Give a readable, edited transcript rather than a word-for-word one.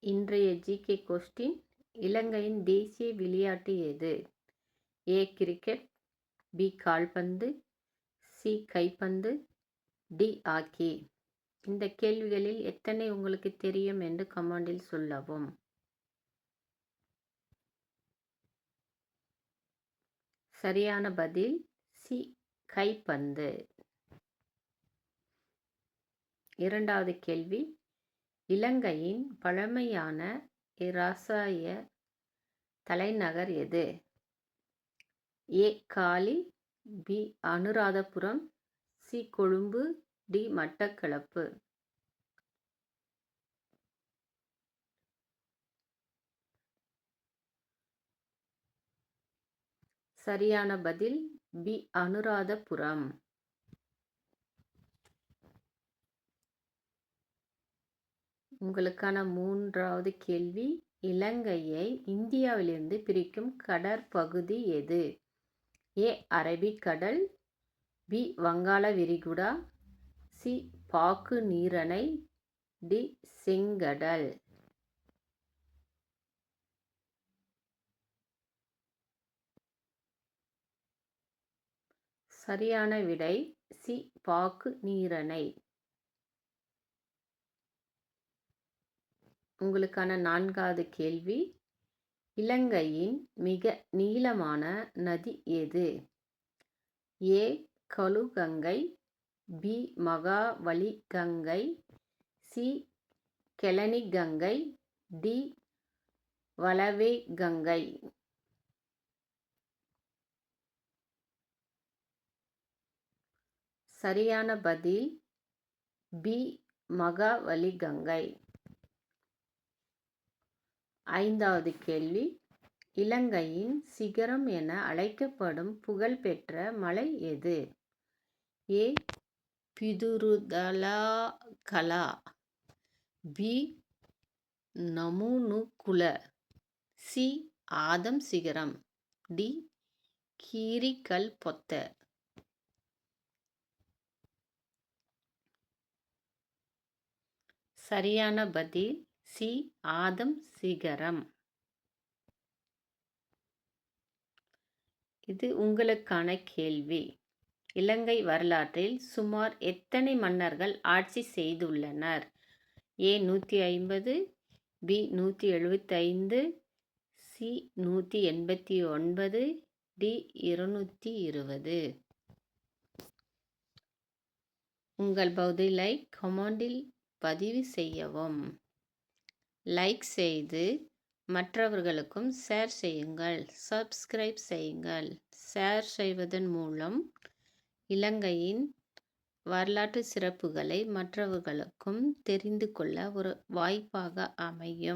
இன்றைய GK question: இலங்கையின் தேசிய விளையாட்டு எது? ஏ கிரிக்கெட், பி கால்பந்து, சி கைப்பந்து, டி ஹாக்கி. இந்த கேள்விகளில் எத்தனை உங்களுக்கு தெரியும் என்று கமெண்டில் சொல்லவும். சரியான பதில் சி கைப்பந்து. இரண்டாவது கேள்வி: இலங்கையின் பழமையான இராச்சிய தலைநகர் எது? A Galle, B Anuradhapura, C Colombo, D Batticaloa. சரியான பதில் பி அனுராதபுரம். உங்களுக்கான மூன்றாவது கேள்வி: இலங்கையை இந்தியாவிலிருந்து பிரிக்கும் கடற்பகுதி எது? ஏ அரபிக்கடல், பி வங்காள விரிகுடா, சி பாக்கு நீரிணை, டி செங்கடல். சரியான விடை சி பாக்கு நீரிணை. உங்களுக்கான நான்காவது கேள்வி: இலங்கையின் மிக நீளமான நதி எது? ஏ கழுகங்கை, பி மகாவலிகங்கை, சி கெளனிகங்கை, டி வலவேகங்கை. சரியான பதில் பி மகாவலிகங்கை. ஐந்தாவது கேள்வி: இலங்கையின் சிகரம் என அழைக்கப்படும் புகழ்பெற்ற மலை எது? ஏ பிதுருதலாகலா, பி நமுனுகுல, சி ஆதம் சிகரம், டி கீரிகல்பொத்த. சரியான பதில் சி ஆதம் சிகரம். இது உங்களுக்கான கேள்வி: இலங்கை வரலாற்றில் சுமார் எத்தனை மன்னர்கள் ஆட்சி செய்துள்ளனர்? ஏ 150, பி 175, சி 189, டி 220. உங்கள் பதிலை கமெண்டில் பதிவு செய்யவும். லைக் செய்து மற்றவர்களுக்கும் ஷேர் செய்யுங்கள். சப்ஸ்கிரைப் செய்யுங்கள். ஷேர் செய்வதன் மூலம் இலங்கையின் வரலாற்று சிறப்புகளை மற்றவர்களுக்கும் தெரிந்து கொள்ள ஒரு வாய்ப்பாக அமையும்.